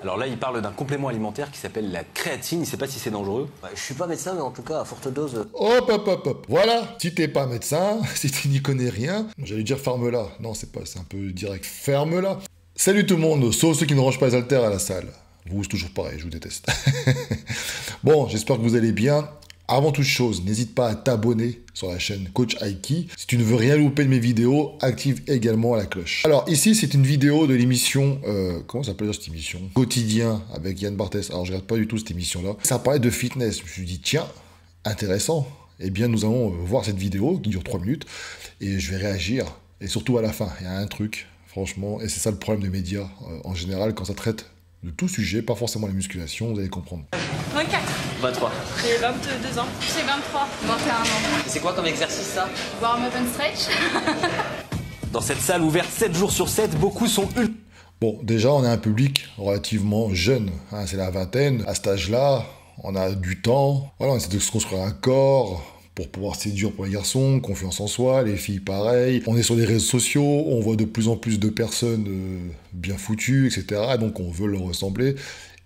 Alors là, il parle d'un complément alimentaire qui s'appelle la créatine. Il ne sait pas si c'est dangereux. Ouais, je suis pas médecin, mais en tout cas, à forte dose... Hop, hop, hop, hop. Voilà, si t'es pas médecin, si tu n'y connais rien, j'allais dire ferme-la. Non, c'est pas, c'est un peu direct. Ferme-la. Salut tout le monde, sauf ceux qui ne rangent pas les haltères à la salle. Vous, c'est toujours pareil, je vous déteste. Bon, j'espère que vous allez bien. Avant toute chose, n'hésite pas à t'abonner sur la chaîne Coach Aiki. Si tu ne veux rien louper de mes vidéos, active également la cloche. Alors ici, c'est une vidéo de l'émission... comment s'appelle cette émission? Quotidien avec Yann Barthès. Alors je regarde pas du tout cette émission-là. Ça parlait de fitness. Je me suis dit, tiens, intéressant. Eh bien, nous allons voir cette vidéo qui dure 3 minutes. Et je vais réagir. Et surtout à la fin, il y a un truc, franchement. Et c'est ça le problème des médias en général, quand ça traite de tout sujet, pas forcément la musculation, vous allez comprendre. 24. 23. J'ai 22 ans. J'ai 23. 21 ans. Et c'est quoi comme exercice ça? Warm-up and stretch. Dans cette salle ouverte 7 jours sur 7, beaucoup sont ultra... Bon, déjà, on a un public relativement jeune. Hein, c'est la vingtaine. À cet âge-là, on a du temps. Voilà, on essaie de se construire un corps pour pouvoir séduire pour les garçons, confiance en soi, les filles pareil. On est sur les réseaux sociaux, on voit de plus en plus de personnes bien foutues, etc. Donc on veut leur ressembler.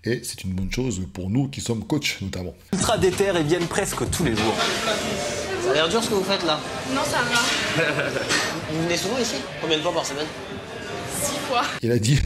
Et c'est une bonne chose pour nous qui sommes coachs, notamment. ultra déter et viennent presque tous les jours. Ça a l'air dur ce que vous faites là. Non, ça va. Vous venez souvent ici? Combien de fois par semaine? 6 fois. Il a dit,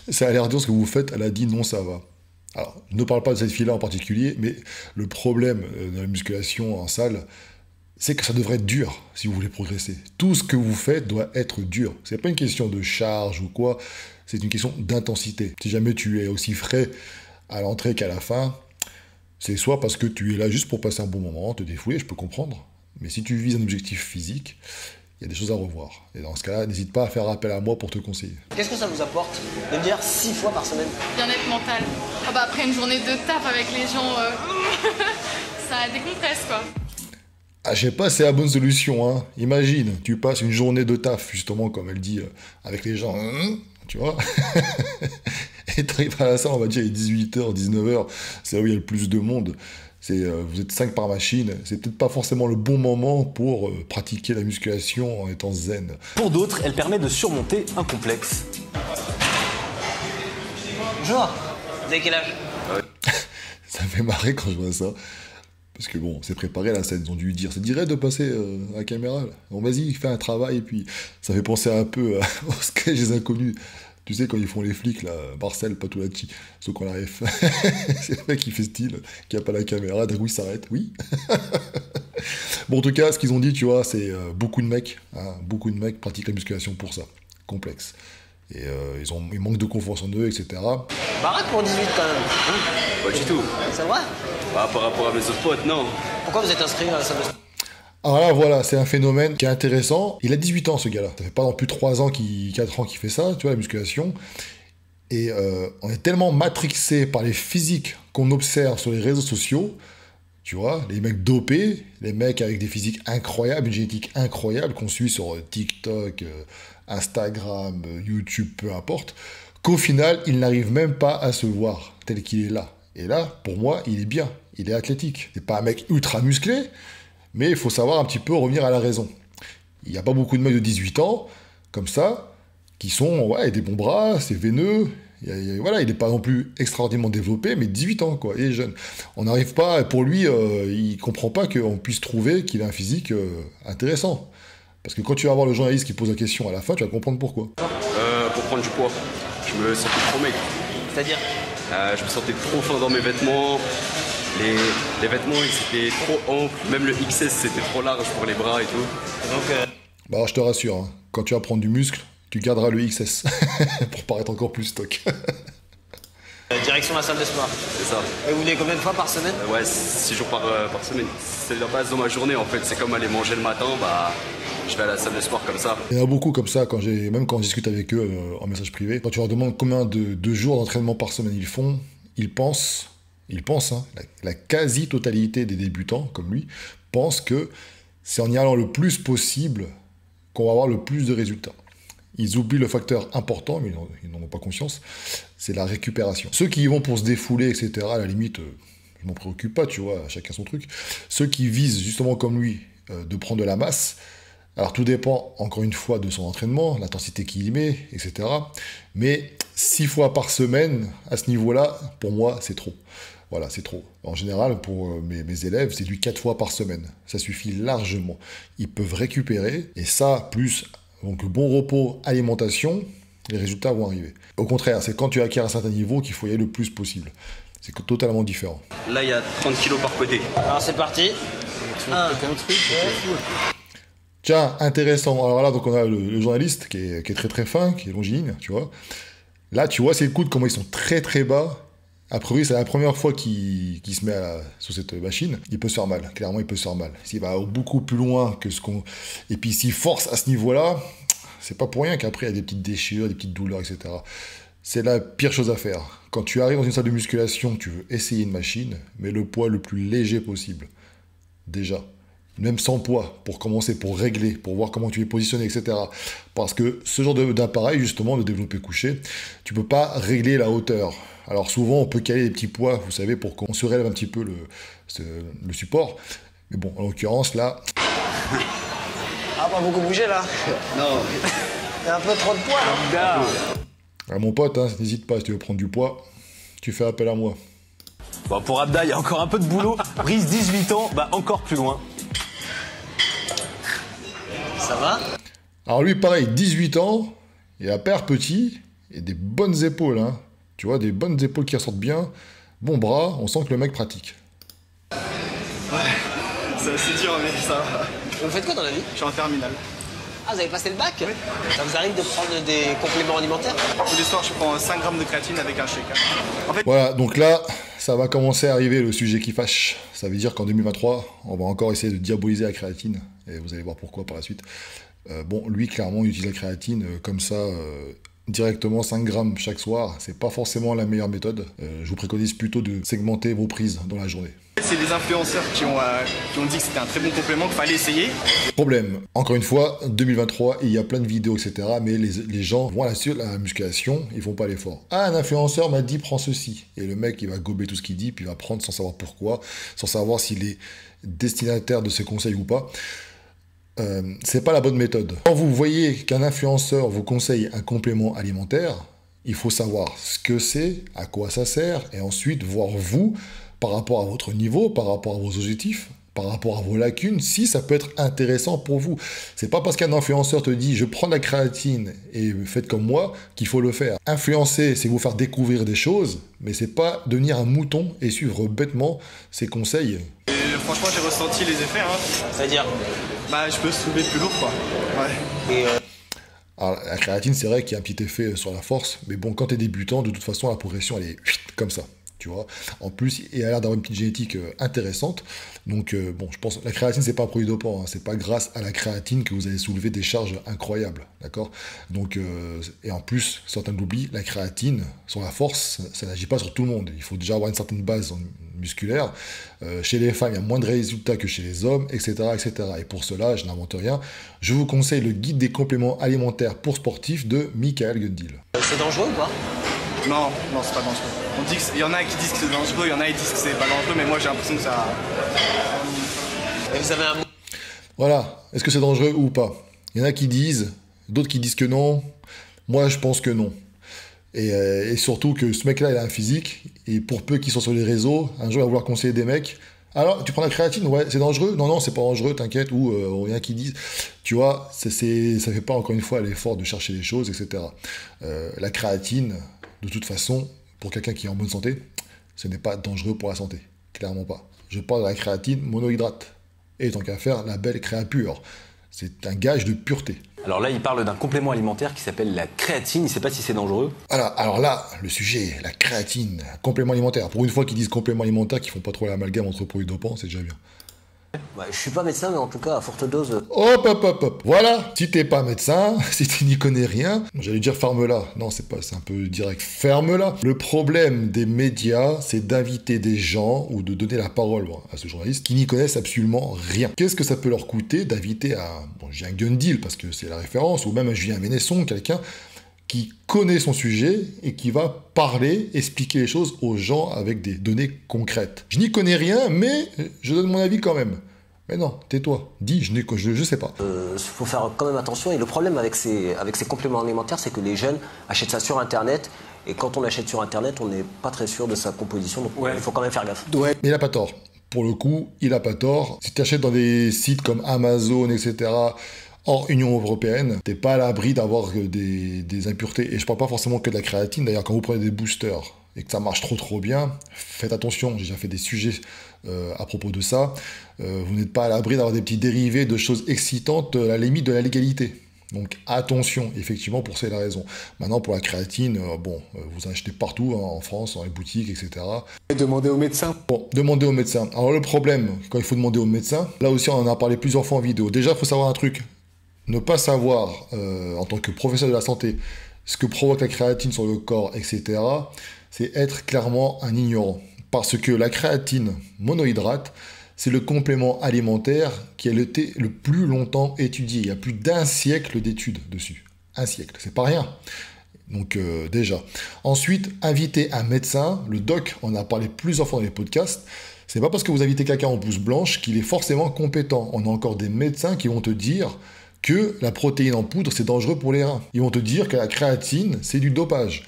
ça a l'air dur ce que vous faites. Elle a dit, non, ça va. Alors, je ne parle pas de cette fille-là en particulier, mais le problème de la musculation en salle, c'est que ça devrait être dur si vous voulez progresser. Tout ce que vous faites doit être dur. C'est pas une question de charge ou quoi, c'est une question d'intensité. Si jamais tu es aussi frais à l'entrée qu'à la fin, c'est soit parce que tu es là juste pour passer un bon moment, te défouler, je peux comprendre. Mais si tu vises un objectif physique, il y a des choses à revoir. Et dans ce cas-là, n'hésite pas à faire appel à moi pour te conseiller. Qu'est-ce que ça vous apporte de me dire 6 fois par semaine? Bien-être mental. Ah bah après une journée de taf avec les gens, ça décompresse quoi. Ah, je sais pas, c'est la bonne solution, hein. Imagine, tu passes une journée de taf, justement, comme elle dit, avec les gens, tu vois. Et t'arrives à la salle, on va dire, il est 18h, 19h, c'est là où il y a le plus de monde. Vous êtes 5 par machine, c'est peut-être pas forcément le bon moment pour pratiquer la musculation en étant zen. Pour d'autres, elle permet de surmonter un complexe. Bonjour. Vous avez quel âge? Ça me fait marrer quand je vois ça. Parce que bon, c'est préparé la scène, ils ont dû lui dire, ça dirait de passer à la caméra, là. Bon, vas-y, fais un travail, et puis ça fait penser un peu au sketch des inconnus. Tu sais, quand ils font les flics, là, Marcel Patulacci, ceux qu'on la F. C'est le mec qui fait style, qui a pas la caméra, d'un coup il s'arrête, oui. Bon, en tout cas, ce qu'ils ont dit, tu vois, c'est beaucoup de mecs pratiquent la musculation pour ça, complexe. Et ils manquent de confiance en eux, etc. Baraque pour 18 quand même. Hein? Pas du tout. C'est vrai? Bah, par rapport à mes autres potes, non. Pourquoi vous êtes inscrit à la salle de sport? Alors là, voilà, c'est un phénomène qui est intéressant. Il a 18 ans, ce gars-là. Ça fait pas non plus 4 ans qu'il fait ça, tu vois, la musculation. Et on est tellement matrixé par les physiques qu'on observe sur les réseaux sociaux, tu vois, les mecs dopés, les mecs avec des physiques incroyables, une génétique incroyable qu'on suit sur TikTok, Instagram, YouTube, peu importe, qu'au final, il n'arrive même pas à se voir tel qu'il est là. Et là, pour moi, il est bien, il est athlétique. C'est pas un mec ultra musclé, mais il faut savoir un petit peu revenir à la raison. Il n'y a pas beaucoup de mecs de 18 ans, comme ça, qui sont, ouais, des bons bras, c'est veineux, voilà, il n'est pas non plus extraordinairement développé, mais 18 ans, quoi, il est jeune. On n'arrive pas, pour lui, il comprend pas qu'on puisse trouver qu'il a un physique intéressant. Parce que quand tu vas voir le journaliste qui pose la question à la fin, tu vas comprendre pourquoi. Pour prendre du poids, je me sentais trop maigre. C'est-à-dire? Je me sentais trop fin dans mes vêtements. Les vêtements, ils étaient trop amples. Même le XS, c'était trop large pour les bras et tout. Donc, Bah, alors, je te rassure, hein, quand tu vas prendre du muscle, tu garderas le XS pour paraître encore plus stock. direction la salle de sport. C'est ça. Et vous venez combien de fois par semaine? Ouais, 6 jours par semaine. C'est la base de ma journée, en fait. C'est comme aller manger le matin, bah... Je vais à la salle de sport comme ça. Il y en a beaucoup comme ça, même quand on discute avec eux en message privé. Quand tu leur demandes combien de jours d'entraînement par semaine ils font, ils pensent, hein, la quasi-totalité des débutants, comme lui, pensent que c'est en y allant le plus possible qu'on va avoir le plus de résultats. Ils oublient le facteur important, mais ils n'en ont pas conscience, c'est la récupération. Ceux qui y vont pour se défouler, etc., à la limite, je m'en préoccupe pas, tu vois, chacun son truc. Ceux qui visent, justement comme lui, de prendre de la masse, Alors tout dépend encore une fois de son entraînement, l'intensité qu'il y met, etc. Mais 6 fois par semaine, à ce niveau-là, pour moi, c'est trop. Voilà, c'est trop. En général, pour mes élèves, c'est du 4 fois par semaine. Ça suffit largement. Ils peuvent récupérer, et ça, plus donc, bon repos, alimentation, les résultats vont arriver. Au contraire, c'est quand tu acquiers un certain niveau qu'il faut y aller le plus possible. C'est totalement différent. Là, il y a 30 kilos par côté. Alors c'est parti. Tiens, intéressant. Alors là, donc on a le journaliste qui est très très fin, qui est longiligne, tu vois. Là, tu vois ses coudes, comment ils sont très très bas. A priori, c'est la première fois qu'il se met sur cette machine. Il peut se faire mal. Clairement, il peut se faire mal. S'il va beaucoup plus loin que ce qu'on... Et puis, s'il force à ce niveau-là, c'est pas pour rien qu'après, il y a des petites déchirures, des petites douleurs, etc. C'est la pire chose à faire. Quand tu arrives dans une salle de musculation, tu veux essayer une machine, mais le poids le plus léger possible. Déjà. Même sans poids, pour commencer, pour régler, pour voir comment tu es positionné, etc. Parce que ce genre d'appareil, justement, de développé couché, tu peux pas régler la hauteur. Alors souvent, on peut caler des petits poids, vous savez, pour qu'on se relève un petit peu le support. Mais bon, en l'occurrence, là... Ah, pas beaucoup bougé là. Non. Il y a un peu trop de poids là. Ah, mon pote, hein, n'hésite pas, si tu veux prendre du poids, tu fais appel à moi. Bon, pour Abda, il y a encore un peu de boulot. Brice, 18 ans, bah encore plus loin. Ça va? Alors lui, pareil, 18 ans, il a père petit, et des bonnes épaules, hein. Tu vois, des bonnes épaules qui ressortent bien, bon bras, on sent que le mec pratique. C'est assez dur, mais ça va. Vous faites quoi dans la vie? Je suis en terminale. Ah, vous avez passé le bac? Oui. Ça vous arrive de prendre des compléments alimentaires? Tous les soirs, je prends 5 grammes de créatine avec un shake. En fait, Voilà, donc là, ça va commencer à arriver le sujet qui fâche. Ça veut dire qu'en 2023, on va encore essayer de diaboliser la créatine, et vous allez voir pourquoi par la suite. Bon, lui, clairement, il utilise la créatine comme ça... directement 5 grammes chaque soir, c'est pas forcément la meilleure méthode. Je vous préconise plutôt de segmenter vos prises dans la journée. c'est des influenceurs qui ont dit que c'était un très bon complément, qu'il fallait essayer. Problème, encore une fois, 2023, il y a plein de vidéos, etc. Mais les gens vont à la musculation, ils font pas l'effort. Ah, un influenceur m'a dit prends ceci. Et le mec, il va gober tout ce qu'il dit, puis il va prendre sans savoir pourquoi, sans savoir s'il est destinataire de ses conseils ou pas. C'est pas la bonne méthode. Quand vous voyez qu'un influenceur vous conseille un complément alimentaire, il faut savoir ce que c'est, à quoi ça sert, et ensuite voir vous, par rapport à votre niveau, par rapport à vos objectifs, par rapport à vos lacunes, si ça peut être intéressant pour vous. C'est pas parce qu'un influenceur te dit « je prends de la créatine et faites comme moi » qu'il faut le faire. Influencer, c'est vous faire découvrir des choses, mais c'est pas devenir un mouton et suivre bêtement ses conseils. Et franchement, j'ai ressenti les effets. Hein. C'est-à-dire? Bah, je peux soulever plus lourd, quoi. Ouais. Et Alors, la créatine, c'est vrai qu'il y a un petit effet sur la force, mais bon, quand tu es débutant, de toute façon, la progression, elle est comme ça, tu vois. En plus, il a l'air d'avoir une petite génétique intéressante. Donc, bon, je pense la créatine, c'est pas un produit dopant. Hein. C'est pas grâce à la créatine que vous allez soulever des charges incroyables, d'accord. Donc, et en plus, certains l'oublient, la créatine, sur la force, ça n'agit pas sur tout le monde. Il faut déjà avoir une certaine base musculaire. Chez les femmes, il y a moins de résultats que chez les hommes, etc., etc. Et pour cela, je n'invente rien. Je vous conseille le guide des compléments alimentaires pour sportifs de Michael Gundil. c'est dangereux ou pas? Non, non, c'est pas dangereux. On dit il y en a qui disent que c'est dangereux, il y en a qui disent que c'est pas dangereux, mais moi j'ai l'impression que ça... Et vous avez un... Voilà. Est-ce que c'est dangereux ou pas? Il y en a qui disent, d'autres qui disent que non. Moi, je pense que non. Et surtout que ce mec-là, il a un physique, et pour peu qu'il soit sur les réseaux, un jour, il va vouloir conseiller des mecs. Alors, tu prends la créatine? Ouais, c'est dangereux? Non, non, c'est pas dangereux, t'inquiète. Ou rien qui disent. Tu vois, ça fait pas encore une fois l'effort de chercher les choses, etc. La créatine, de toute façon, pour quelqu'un qui est en bonne santé, ce n'est pas dangereux pour la santé. Clairement pas. Je parle de la créatine monohydrate. Et tant qu'à faire, la belle créapure. C'est un gage de pureté. Alors là, il parle d'un complément alimentaire qui s'appelle la créatine. Il ne sait pas si c'est dangereux. Alors là, le sujet, la créatine, complément alimentaire. Pour une fois qu'ils disent complément alimentaire, qu'ils font pas trop l'amalgame entre produits dopants, c'est déjà bien. Ouais, je suis pas médecin, mais en tout cas, à forte dose. Hop, hop, hop, hop. Voilà. Si t'es pas médecin, si tu n'y connais rien, j'allais dire ferme-la. Non, c'est un peu direct. Ferme-la. Le problème des médias, c'est d'inviter des gens ou de donner la parole à ce journaliste qui n'y connaissent absolument rien. Qu'est-ce que ça peut leur coûter d'inviter j'ai un Gundil parce que c'est la référence, ou même un Julien Ménesson, quelqu'un qui connaît son sujet et qui va parler, expliquer les choses aux gens avec des données concrètes. Je n'y connais rien, mais je donne mon avis quand même. Mais non, tais-toi. Dis, je sais pas. Faut faire quand même attention. Et le problème avec ces compléments alimentaires, c'est que les jeunes achètent ça sur Internet. Et quand on achète sur Internet, on n'est pas très sûr de sa composition. Donc il faut quand même faire gaffe. Mais il a pas tort. Pour le coup, il a pas tort. Si tu achètes dans des sites comme Amazon, etc., hors Union Européenne, t'es pas à l'abri d'avoir des impuretés. Et je parle pas forcément que de la créatine. D'ailleurs, quand vous prenez des boosters et que ça marche trop bien, faites attention. J'ai déjà fait des sujets à propos de ça. Vous n'êtes pas à l'abri d'avoir des petits dérivés de choses excitantes à la limite de la légalité. Donc attention, effectivement, pour ça, il a raison. Maintenant, pour la créatine, vous en achetez partout, hein, en France, dans les boutiques, etc. Et demandez au médecin. Bon, demandez au médecin. Alors le problème, quand il faut demander au médecin, là aussi, on en a parlé plusieurs fois en vidéo. Déjà, il faut savoir un truc. Ne pas savoir, en tant que professionnel de la santé, ce que provoque la créatine sur le corps, etc., c'est être clairement un ignorant. Parce que la créatine monohydrate, c'est le complément alimentaire qui a été le plus longtemps étudié. Il y a plus d'1 siècle d'études dessus. 1 siècle, c'est pas rien. Donc déjà. Ensuite, inviter un médecin. Le doc, on a parlé plusieurs fois dans les podcasts. C'est pas parce que vous invitez quelqu'un en blouse blanche qu'il est forcément compétent. On a encore des médecins qui vont te dire que la protéine en poudre, c'est dangereux pour les reins. Ils vont te dire que la créatine, c'est du dopage.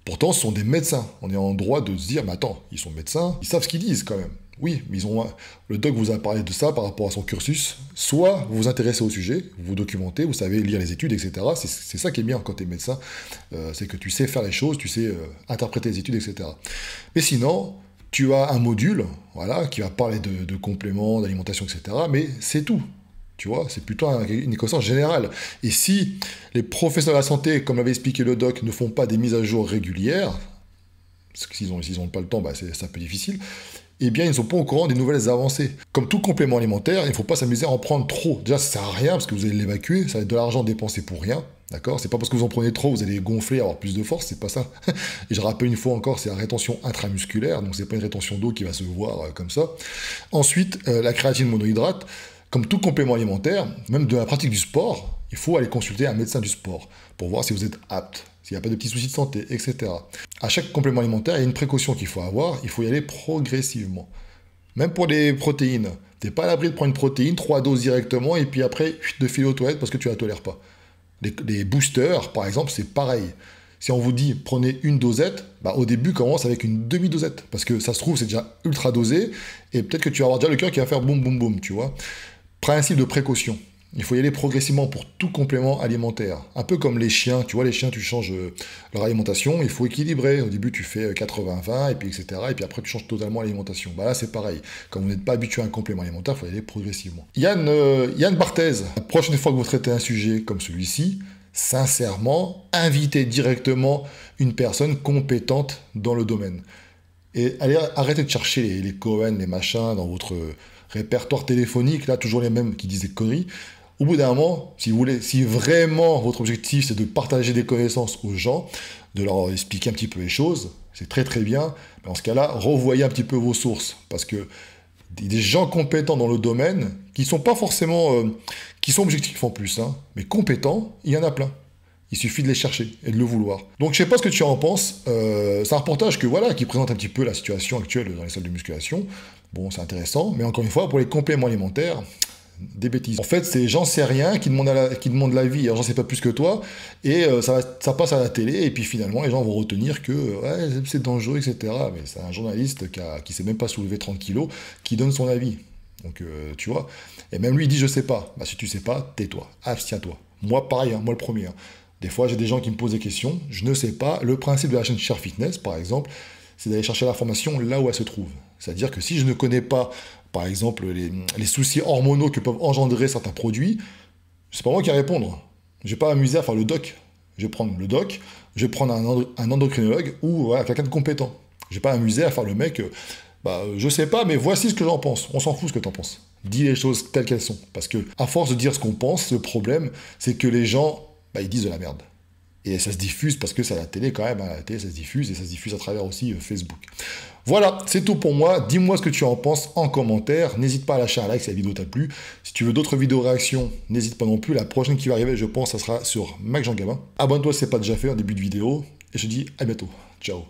Pourtant, ce sont des médecins. On est en droit de se dire, mais attends, ils sont médecins, ils savent ce qu'ils disent quand même. Oui, mais le doc vous a parlé de ça par rapport à son cursus. Soit vous vous intéressez au sujet, vous vous documentez, vous savez lire les études, etc. C'est ça qui est bien quand tu es médecin, c'est que tu sais faire les choses, tu sais interpréter les études, etc. Mais sinon, tu as un module, voilà, qui va parler de compléments, d'alimentation, etc. Mais c'est tout. Tu vois, c'est plutôt une connaissance générale. Et si les professionnels de la santé, comme l'avait expliqué le doc, ne font pas des mises à jour régulières, parce que s'ils n'ont pas le temps, c'est un peu difficile, eh bien, ils ne sont pas au courant des nouvelles avancées. Comme tout complément alimentaire, il ne faut pas s'amuser à en prendre trop. Déjà, ça ne sert à rien, parce que vous allez l'évacuer, ça va être de l'argent dépensé pour rien, d'accord? C'est pas parce que vous en prenez trop, vous allez gonfler, avoir plus de force, c'est pas ça. Et je rappelle une fois encore, c'est la rétention intramusculaire, donc c'est pas une rétention d'eau qui va se voir comme ça. Ensuite, la créatine monohydrate, comme tout complément alimentaire, même de la pratique du sport, il faut aller consulter un médecin du sport pour voir si vous êtes apte, s'il n'y a pas de petits soucis de santé, etc. À chaque complément alimentaire, il y a une précaution qu'il faut avoir, il faut y aller progressivement. Même pour les protéines, tu n'es pas à l'abri de prendre une protéine, 3 doses directement, et puis après, de filer aux toilettes parce que tu ne la tolères pas. Les boosters, par exemple, c'est pareil. Si on vous dit, prenez une dosette, au début, commence avec une demi-dosette, parce que ça se trouve, c'est déjà ultra dosé, et peut-être que tu vas avoir déjà le cœur qui va faire boum, boum, boum, tu vois. Principe de précaution. Il faut y aller progressivement pour tout complément alimentaire. Un peu comme les chiens. Tu vois, les chiens, tu changes leur alimentation. Il faut équilibrer. Au début, tu fais 80-20, et puis etc. Et puis après, tu changes totalement l'alimentation. Là, c'est pareil. Comme vous n'êtes pas habitué à un complément alimentaire, il faut y aller progressivement. Yann Barthez, la prochaine fois que vous traitez un sujet comme celui-ci, sincèrement, invitez directement une personne compétente dans le domaine. Et allez, arrêtez de chercher les Cohen, les machins dans votre répertoire téléphonique, là, toujours les mêmes qui disent des conneries. Au bout d'un moment, si vraiment votre objectif, c'est de partager des connaissances aux gens, de leur expliquer un petit peu les choses, c'est très très bien. Mais en ce cas-là, revoyez un petit peu vos sources. Parce que des gens compétents dans le domaine, qui sont pas forcément... qui sont objectifs en plus, hein, mais compétents, il y en a plein. Il suffit de les chercher et de le vouloir. Donc je sais pas ce que tu en penses. C'est un reportage qui présente un petit peu la situation actuelle dans les salles de musculation. Bon, c'est intéressant, mais encore une fois, pour les compléments alimentaires, des bêtises. En fait, c'est j'en sais rien qui demande l'avis, alors j'en sais pas plus que toi, et ça passe à la télé, et puis finalement, les gens vont retenir que ouais, c'est dangereux, etc. Mais c'est un journaliste qui sait même pas soulever 30 kilos, qui donne son avis. Donc, tu vois, et même lui, il dit je sais pas. Si tu sais pas, tais-toi, abstiens-toi. Moi, pareil, hein, moi le premier. Hein. Des fois, j'ai des gens qui me posent des questions, je ne sais pas. Le principe de la chaîne Cher Fitness, par exemple, c'est d'aller chercher l'information là où elle se trouve. C'est-à-dire que si je ne connais pas, par exemple, les soucis hormonaux que peuvent engendrer certains produits, c'est pas moi qui vais répondre. Je vais pas m'amuser à faire le doc. Je vais prendre le doc, je vais prendre un endocrinologue ou voilà, quelqu'un de compétent. Je vais pas m'amuser à faire le mec, je sais pas, mais voici ce que j'en pense. On s'en fout ce que t'en penses. Dis les choses telles qu'elles sont. Parce que à force de dire ce qu'on pense, le problème, c'est que les gens, ils disent de la merde. Et ça se diffuse parce que c'est à la télé quand même, à la télé ça se diffuse et ça se diffuse à travers aussi Facebook. Voilà, c'est tout pour moi. Dis-moi ce que tu en penses en commentaire. N'hésite pas à lâcher un like si la vidéo t'a plu. Si tu veux d'autres vidéos réactions, n'hésite pas non plus. La prochaine qui va arriver, je pense, ça sera sur Mac Jean Gabin. Abonne-toi si ce n'est pas déjà fait en début de vidéo. Et je te dis à bientôt. Ciao.